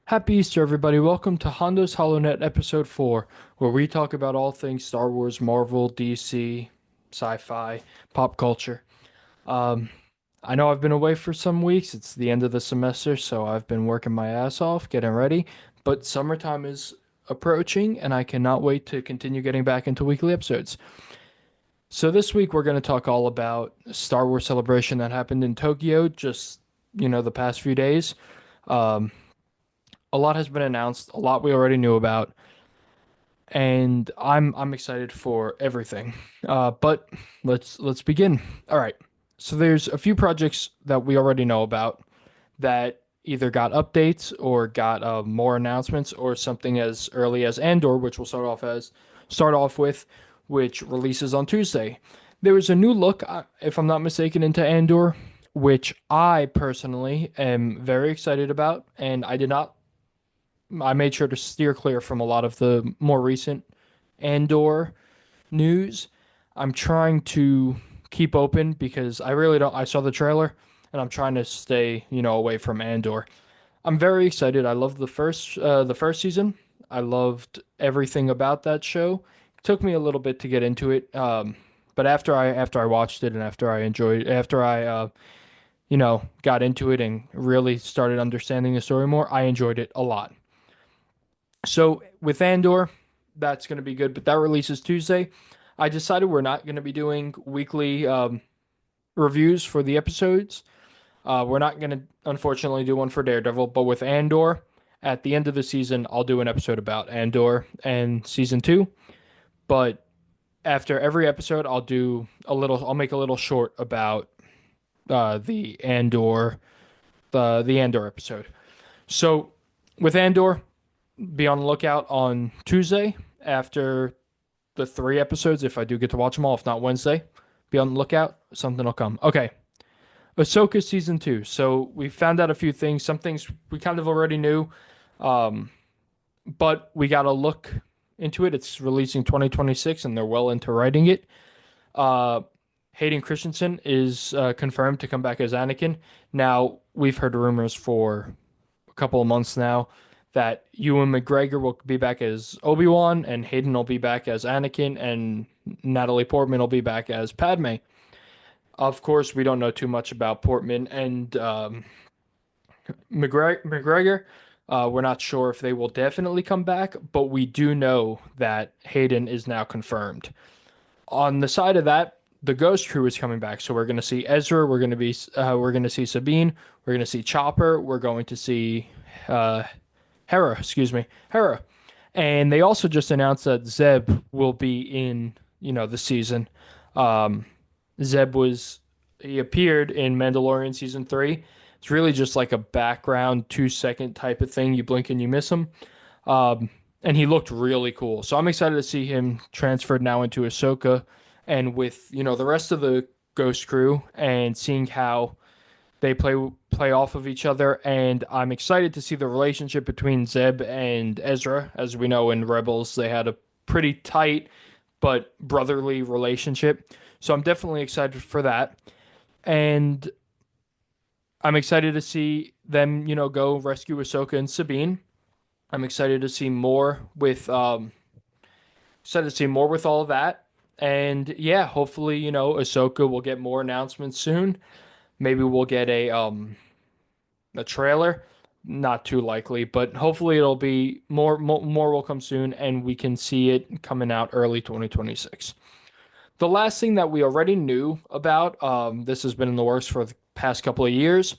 Happy Easter, everybody. Welcome to Hondos HoloNet Episode 4, where we talk about all things Star Wars, Marvel, DC, sci-fi, pop culture. Um, I know I've been away for some weeks. It's the end of the semester, so I've been working my ass off, getting ready. But summertime is approaching, and I cannot wait to continue getting back into weekly episodes. So this week we're going to talk all about Star Wars Celebration that happened in Tokyo just, the past few days. Um, a lot has been announced, a lot we already knew about, and I'm excited for everything. But let's begin. All right. So there's a few projects that we already know about that either got updates or got more announcements or something as early as Andor, which we'll start off with, which releases on Tuesday. There was a new look, if I'm not mistaken, into Andor, which I personally am very excited about, and I made sure to steer clear from a lot of the more recent Andor news. I'm trying to keep open because I really don't. I saw the trailer and I'm trying to stay, away from Andor. I'm very excited. I loved the first season. I loved everything about that show. It took me a little bit to get into it, but after I watched it and after I got into it and really started understanding the story more, I enjoyed it a lot. So with Andor, that's going to be good, but that releases Tuesday. I decided we're not going to be doing weekly reviews for the episodes. We're not going to, unfortunately, do one for Daredevil, but with Andor, at the end of the season, I'll do an episode about Andor and season two. But after every episode, I'll make a little short about the Andor episode. So with Andor, be on the lookout on Tuesday after the three episodes. If I do get to watch them all, if not Wednesday, be on the lookout. Something will come. Okay. Ahsoka season two. So we found out a few things. Some things we kind of already knew, um, but we got to look into it. It's releasing 2026, and they're well into writing it. Uh, Hayden Christensen is confirmed to come back as Anakin. Now we've heard rumors for a couple of months now that Ewan McGregor will be back as Obi-Wan and Hayden will be back as Anakin and Natalie Portman will be back as Padme. Of course, we don't know too much about Portman and McGregor. We're not sure if they will definitely come back, but we do know that Hayden is now confirmed. On the side of that, the Ghost Crew is coming back, so we're going to see Ezra. We're going to see Sabine. We're going to see Chopper. We're going to see uh, Hera. Excuse me, Hera. And they also just announced that Zeb will be in the season. Um, Zeb was he appeared in Mandalorian season three. It's really just like a background 2 second type of thing. You blink and you miss him. And he looked really cool. So I'm excited to see him transferred now into Ahsoka and with, the rest of the Ghost Crew and seeing how they play off of each other. And I'm excited to see the relationship between Zeb and Ezra. As we know in Rebels, they had a pretty tight but brotherly relationship. So I'm definitely excited for that. And I'm excited to see them, go rescue Ahsoka and Sabine. I'm excited to see more with all of that. And yeah, hopefully, Ahsoka will get more announcements soon. Maybe we'll get a trailer. Not too likely, but hopefully it'll be more will come soon and we can see it coming out early 2026. The last thing that we already knew about, this has been in the works for the past couple of years,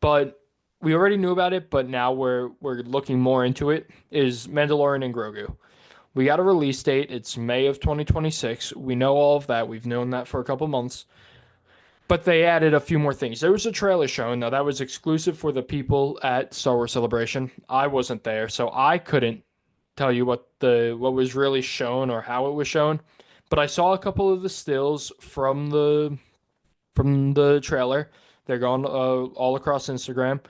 but we already knew about it, but now we're looking more into it, is Mandalorian and Grogu. We got a release date. It's May of 2026. We know all of that. We've known that for a couple months. But they added a few more things. There was a trailer shown. Now that was exclusive for the people at Star Wars Celebration. I wasn't there, so I couldn't tell you what was really shown or how it was shown. But I saw a couple of the stills from the trailer. They're going all across Instagram,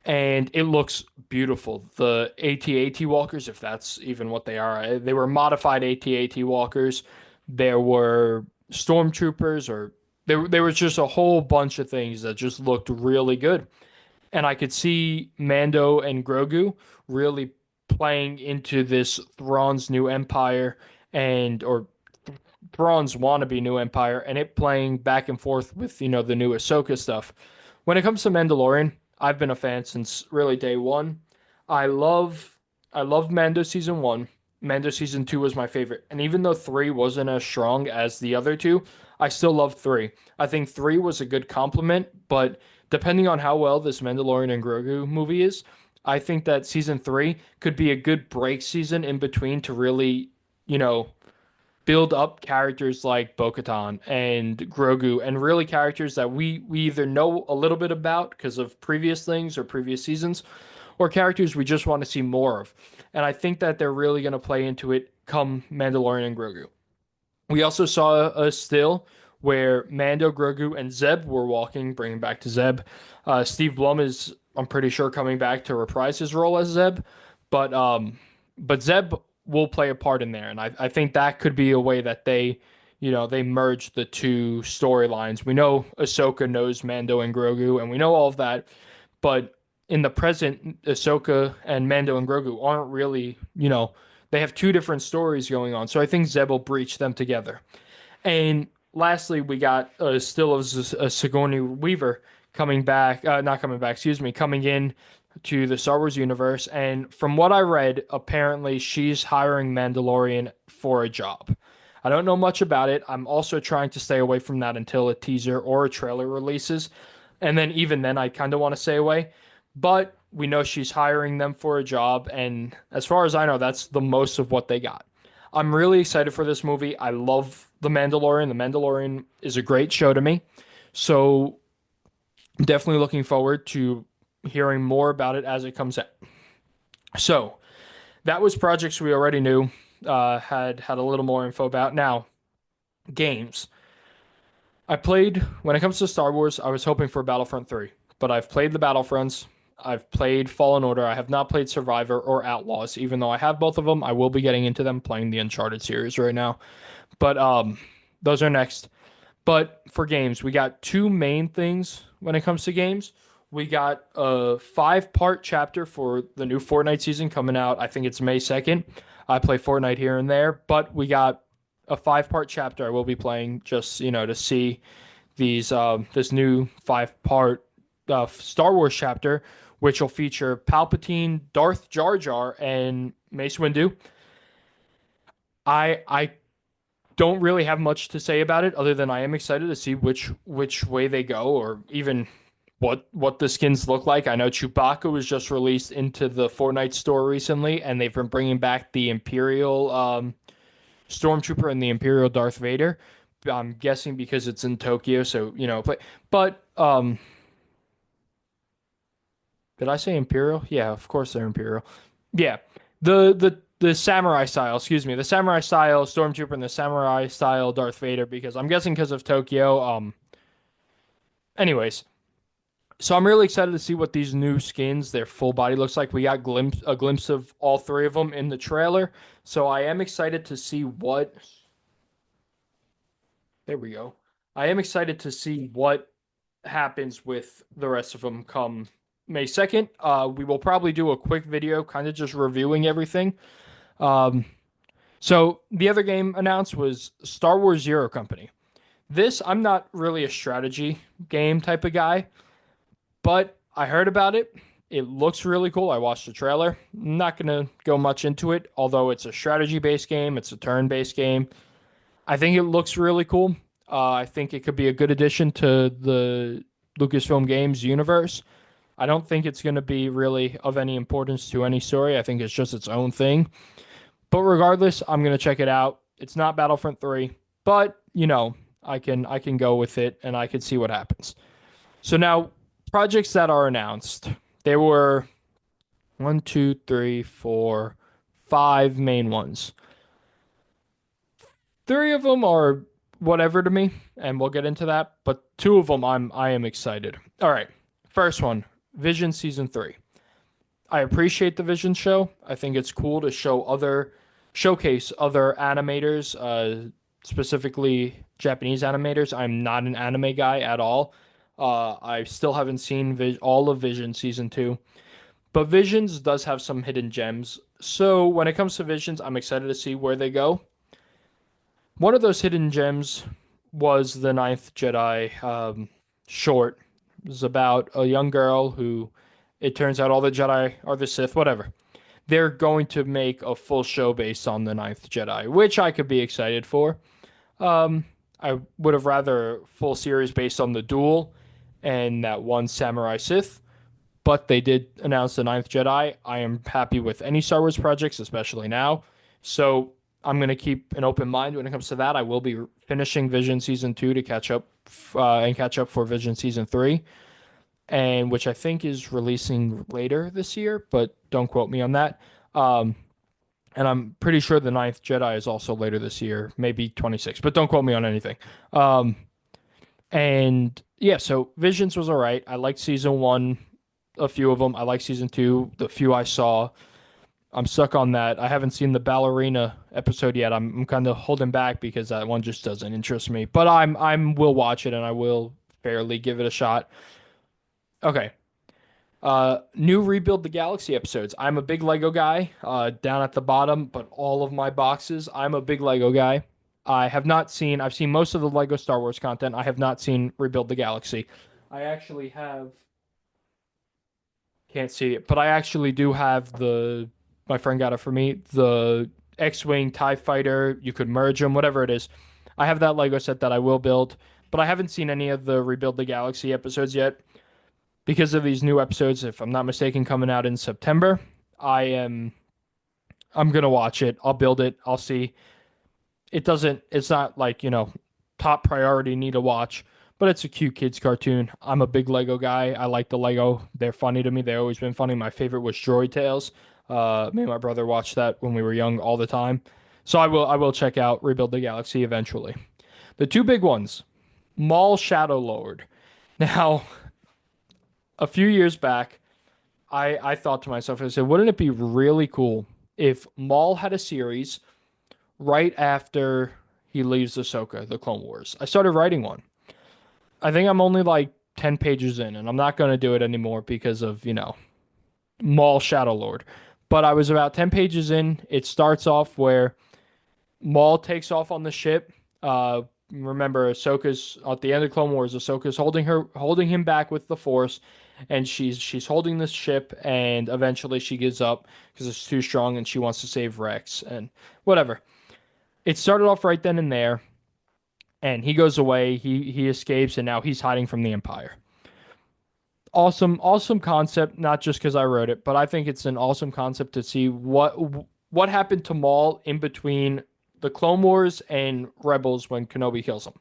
and it looks beautiful. The AT-AT walkers, if that's even what they are, they were modified AT-AT walkers. There were stormtroopers, or there was just a whole bunch of things that just looked really good. And I could see Mando and Grogu really playing into this Thrawn's new empire and or Thrawn's wannabe new empire and it playing back and forth with, the new Ahsoka stuff. When it comes to Mandalorian, I've been a fan since really day one. I love I love Mando season one. Mando season two was my favorite. And even though three wasn't as strong as the other two, I still love three. I think three was a good compliment, but depending on how well this Mandalorian and Grogu movie is, I think that season three could be a good break season in between to really, you know, build up characters like Bo-Katan and Grogu and really characters that we either know a little bit about because of previous things or previous seasons or characters we just want to see more of. And I think that they're really going to play into it come Mandalorian and Grogu. We also saw a still where Mando, Grogu, and Zeb were walking, bringing back to Zeb. Steve Blum is, I'm pretty sure, coming back to reprise his role as Zeb, but Zeb will play a part in there, and I think that could be a way that they merge the two storylines. We know Ahsoka knows Mando and Grogu, and we know all of that, but in the present, Ahsoka and Mando and Grogu aren't really, they have two different stories going on. So I think Zeb will breach them together. And lastly, we got still a Sigourney Weaver coming back, not coming back, excuse me, coming in to the Star Wars universe. And from what I read, apparently she's hiring Mandalorian for a job. I don't know much about it. I'm also trying to stay away from that until a teaser or a trailer releases. And then even then, I kind of want to stay away. But we know she's hiring them for a job. And as far as I know, that's the most of what they got. I'm really excited for this movie. I love The Mandalorian. The Mandalorian is a great show to me. So definitely looking forward to hearing more about it as it comes out. So that was projects we already knew, had a little more info about. Now, games. I played, when it comes to Star Wars, I was hoping for Battlefront 3, but I've played the Battlefronts. I've played Fallen Order. I have not played Survivor or Outlaws, even though I have both of them. I will be getting into them playing the Uncharted series right now. But those are next. But for games, we got two main things when it comes to games. We got a 5-part chapter for the new Fortnite season coming out. I think it's May 2nd. I play Fortnite here and there, but we got a 5-part chapter I will be playing just, to see this new 5-part Star Wars chapter, which will feature Palpatine, Darth Jar Jar, and Mace Windu. I don't really have much to say about it other than I am excited to see which way they go or even what the skins look like. I know Chewbacca was just released into the Fortnite store recently, and they've been bringing back the Imperial Stormtrooper and the Imperial Darth Vader. I'm guessing because it's in Tokyo, so but did I say Imperial? Yeah, of course they're Imperial. Yeah, the samurai style, excuse me, the samurai style Stormtrooper and the samurai style Darth Vader, because I'm guessing because of Tokyo. Anyways, so I'm really excited to see what these new skins, their full body looks like. We got a glimpse of all three of them in the trailer, so I am excited to see what. There we go. I am excited to see what happens with the rest of them come May 2nd. We will probably do a quick video, kind of just reviewing everything. Um, so the other game announced was Star Wars Zero Company. This, I'm not really a strategy game type of guy, but I heard about it. It looks really cool. I watched the trailer. I'm not going to go much into it, although it's a strategy based game, it's a turn based game. I think it looks really cool. I think it could be a good addition to the Lucasfilm Games universe. I don't think it's going to be really of any importance to any story. I think it's just its own thing. But regardless, I'm going to check it out. It's not Battlefront 3, but I can go with it and I can see what happens. So now projects that are announced. There were one, two, three, four, five main ones. Three of them are whatever to me, and we'll get into that. But two of them I am excited. All right. First one, Vision Season 3. I appreciate the Vision show. I think it's cool to showcase other animators, specifically Japanese animators. I'm not an anime guy at all. I still haven't seen all of Vision season 2, but Visions does have some hidden gems. So when it comes to Visions, I'm excited to see where they go. One of those hidden gems was the Ninth Jedi short. It was about a young girl who, it turns out all the Jedi are the Sith, whatever. They're going to make a full show based on the Ninth Jedi, which I could be excited for. Um, I would have rather full series based on the duel and that one Samurai Sith, but they did announce the Ninth Jedi. I am happy with any Star Wars projects, especially now. So I'm going to keep an open mind when it comes to that. I will be finishing Vision Season 2 to catch up and catch up for Vision Season 3, and which I think is releasing later this year, but don't quote me on that. Um, and I'm pretty sure the Ninth Jedi is also later this year, maybe 26, but don't quote me on anything. Um, and yeah, so Visions was all right. I liked season one, a few of them. I like season two, the few I saw. I'm stuck on that. I haven't seen the ballerina episode yet. I'm kind of holding back because that one just doesn't interest me. But I'm will watch it and I will fairly give it a shot. Okay. New Rebuild the Galaxy episodes. I'm a big Lego guy, down at the bottom, but all of my boxes, I'm a big Lego guy. I've seen most of the Lego Star Wars content. I have not seen Rebuild the Galaxy. I actually have, can't see it, but I actually do have my friend got it for me, the X-Wing TIE Fighter. You could merge them, whatever it is. I have that Lego set that I will build, but I haven't seen any of the Rebuild the Galaxy episodes yet because of these new episodes, if I'm not mistaken, coming out in September. I am I'm gonna watch it. I'll build it. I'll see. It's not like, top priority need to watch, but it's a cute kids cartoon. I'm a big Lego guy. I like the Lego. They're funny to me. They've always been funny. My favorite was Droid Tales. Me and my brother watched that when we were young all the time. So I will check out Rebuild the Galaxy eventually. The two big ones, Maul Shadow Lord. Now, a few years back, I thought to myself, I said, wouldn't it be really cool if Maul had a series right after he leaves Ahsoka, the Clone Wars? I started writing one. I think I'm only like 10 pages in, and I'm not going to do it anymore because of, Maul Shadow Lord. But I was about 10 pages in. It starts off where Maul takes off on the ship. Remember, Ahsoka's at the end of Clone Wars. Ahsoka's holding him back with the Force, and she's holding this ship, and eventually she gives up because it's too strong, and she wants to save Rex and whatever. It started off right then and there, and he goes away. He escapes, and now he's hiding from the Empire. Awesome, awesome concept. Not just because I wrote it, but I think it's an awesome concept to see what happened to Maul in between the Clone Wars and Rebels when Kenobi kills him.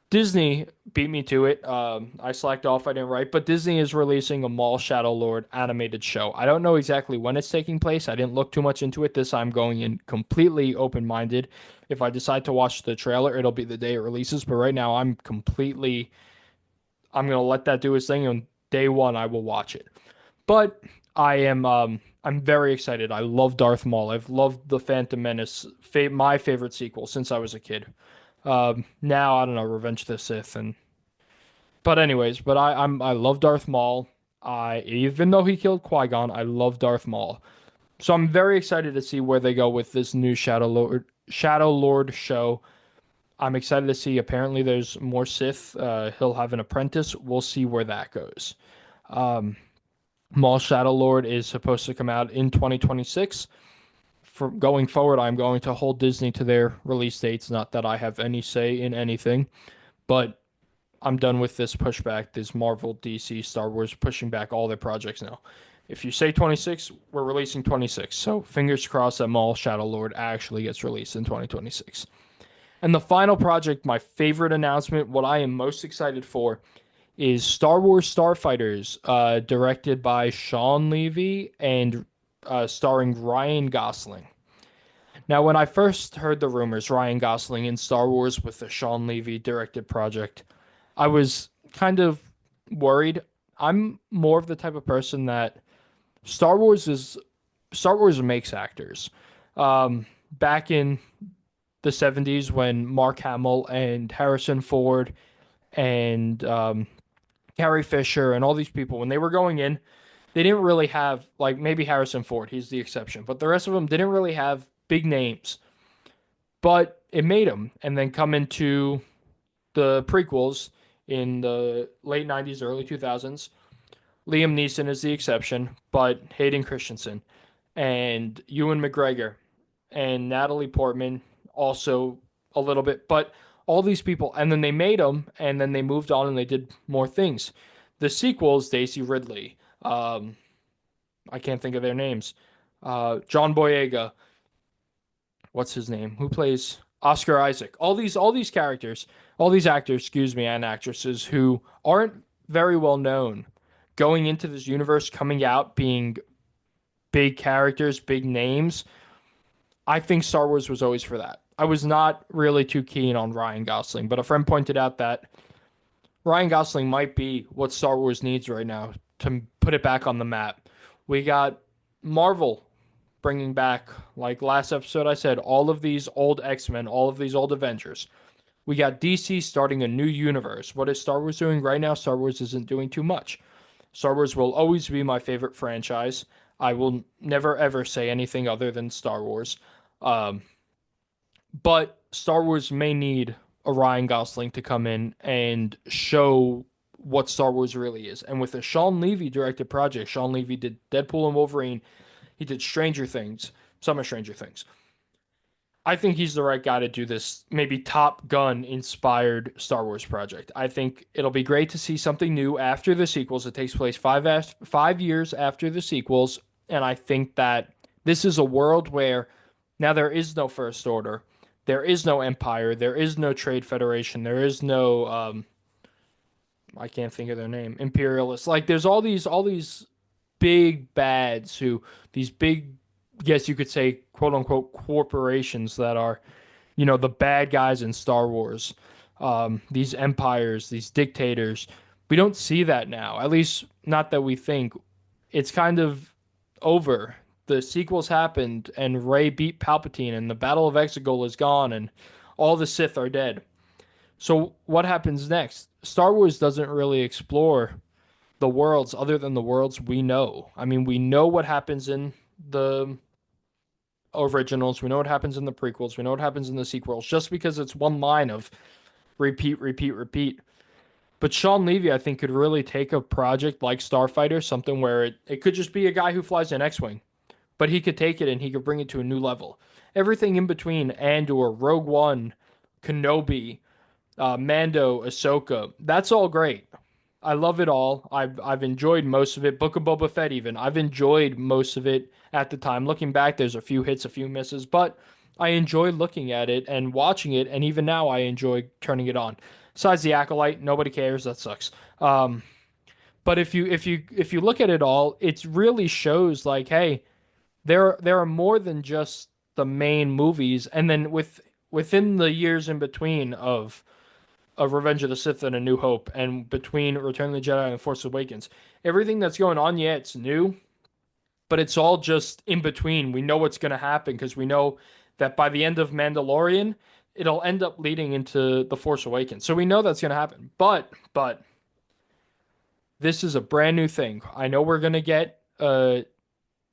Disney beat me to it. I slacked off. I didn't write, but Disney is releasing a Maul Shadow Lord animated show. I don't know exactly when it's taking place. I didn't look too much into it. This I'm going in completely open-minded. If I decide to watch the trailer, it'll be the day it releases. But right now, I'm gonna let that do its thing. On day one, I will watch it. But I'm very excited. I love Darth Maul. I've loved the Phantom Menace, my favorite sequel since I was a kid. Now I don't know, Revenge of the Sith, but anyways, I love Darth Maul. I Even though he killed Qui-Gon, I love Darth Maul. So I'm very excited to see where they go with this new Shadow Lord show. I'm excited to see. Apparently, there's more Sith. He'll have an apprentice. We'll see where that goes. Um, Maul Shadow Lord is supposed to come out in 2026. For going forward, I'm going to hold Disney to their release dates. Not that I have any say in anything, but I'm done with this pushback. This Marvel, DC, Star Wars pushing back all their projects now. If you say 26, we're releasing 26. So fingers crossed that Maul Shadow Lord actually gets released in 2026. And the final project, my favorite announcement, what I am most excited for, is Star Wars Starfighters, directed by Sean Levy and starring Ryan Gosling. Now, when I first heard the rumors, Ryan Gosling in Star Wars with the Sean Levy directed project, I was kind of worried. I'm more of the type of person that Star Wars makes actors. Back in the 70s when Mark Hamill and Harrison Ford and Carrie Fisher and all these people, when they were going in, they didn't really have, like, maybe Harrison Ford, he's the exception, but the rest of them didn't really have big names. But it made them, and then come into the prequels in the late 90s, early 2000s. Liam Neeson is the exception, but Hayden Christensen and Ewan McGregor and Natalie Portman also a little bit, but all these people, and then they made them, and then they moved on and they did more things. The sequels, Daisy Ridley, I can't think of their names, John Boyega, what's his name? Who plays Oscar Isaac? All these characters, all these actors, excuse me, and actresses who aren't very well known, going into this universe, coming out being big characters, big names. I think Star Wars was always for that. I was not really too keen on Ryan Gosling, but a friend pointed out that Ryan Gosling might be what Star Wars needs right now to put it back on the map. We got Marvel bringing back, like last episode I said, all of these old X-Men, all of these old Avengers. We got DC starting a new universe. What is Star Wars doing right now? Star Wars isn't doing too much. Star Wars will always be my favorite franchise. I will never ever say anything other than Star Wars. Um, but Star Wars may need a Ryan Gosling to come in and show what Star Wars really is. And with a Sean Levy directed project, Sean Levy did Deadpool and Wolverine. He did Stranger Things, some of Stranger Things. I think he's the right guy to do this, maybe Top Gun inspired Star Wars project. I think it'll be great to see something new after the sequels. It takes place 5 years after the sequels, and I think that this is a world where now there is no First Order, there is no Empire, there is no Trade Federation, there is no I can't think of their name, imperialists. Like there's all these big bads who these big, guess you could say, quote unquote corporations that are, the bad guys in Star Wars. These empires, these dictators. We don't see that now. At least not that we think. It's kind of over. The sequels happened, and Rey beat Palpatine, and the Battle of Exegol is gone, and all the Sith are dead. So what happens next? Star Wars doesn't really explore the worlds other than the worlds we know. I mean, we know what happens in the originals, we know what happens in the prequels, we know what happens in the sequels, just because it's one line of repeat, repeat, repeat. But Sean Levy, I think, could really take a project like Starfighter, something where it could just be a guy who flies an X-Wing, but he could take it and he could bring it to a new level. Everything in between Andor, Rogue One, Kenobi, Mando, Ahsoka, that's all great. I love it all. I've enjoyed most of it. Book of Boba Fett, even. I've enjoyed most of it at the time. Looking back, there's a few hits, a few misses, but I enjoy looking at it and watching it, and even now I enjoy turning it on. Besides the Acolyte, nobody cares. That sucks. But if you look at it all, it really shows like, hey, there are more than just the main movies, and then within the years in between of Revenge of the Sith and A New Hope, and between Return of the Jedi and Force Awakens. Everything that's going on, yeah, it's new, but it's all just in between. We know what's going to happen because we know that by the end of Mandalorian, it'll end up leading into The Force Awakens. So we know that's going to happen. But this is a brand new thing. I know we're going to get 10,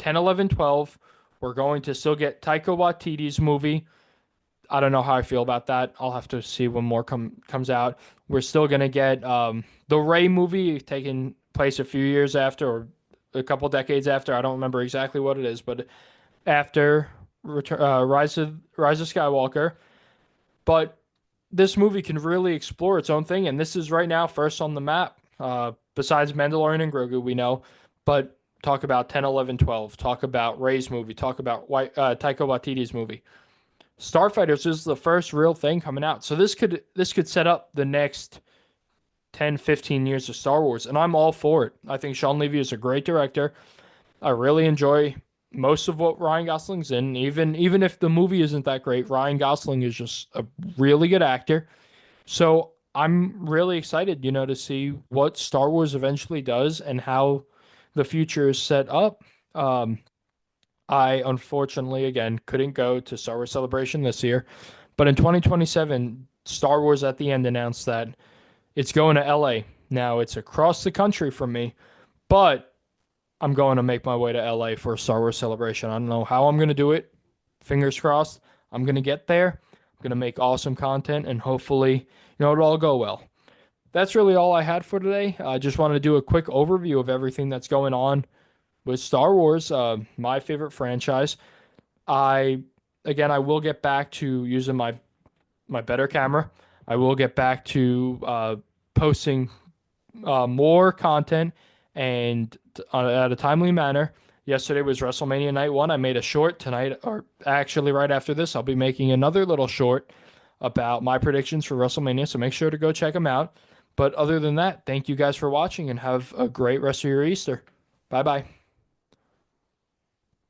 11, 12. We're going to still get Taika Waititi's movie. I don't know how I feel about that. I'll have to see when more comes out. We're still gonna get the Rey movie taking place a few years after, or a couple decades after. I don't remember exactly what it is, but after Rise of Skywalker. But this movie can really explore its own thing, and this is right now first on the map. Besides Mandalorian and Grogu, we know, but talk about 10, 11, 12. Talk about Rey's movie. Talk about Taika Waititi's movie. Starfighters is the first real thing coming out. So this could set up the next 10, 15 years of Star Wars, and I'm all for it. I think Sean Levy is a great director. I really enjoy most of what Ryan Gosling's in. Even if the movie isn't that great, Ryan Gosling is just a really good actor. So I'm really excited, to see what Star Wars eventually does and how the future is set up. I unfortunately, again, couldn't go to Star Wars Celebration this year, but in 2027, Star Wars at the end announced that It's going to LA. Now, it's across the country from me, but I'm going to make my way to LA for a Star Wars celebration. I don't know how I'm going to do it. Fingers crossed. I'm going to get there. I'm going to make awesome content and hopefully, it'll all go well. That's really all I had for today. I just wanted to do a quick overview of everything that's going on with Star Wars, my favorite franchise. I I will get back to using my better camera. I will get back to posting more content and at a timely manner. Yesterday was WrestleMania Night 1. I made a short tonight, or actually right after this, I'll be making another little short about my predictions for WrestleMania, so make sure to go check them out. But other than that, thank you guys for watching and have a great rest of your Easter. Bye bye.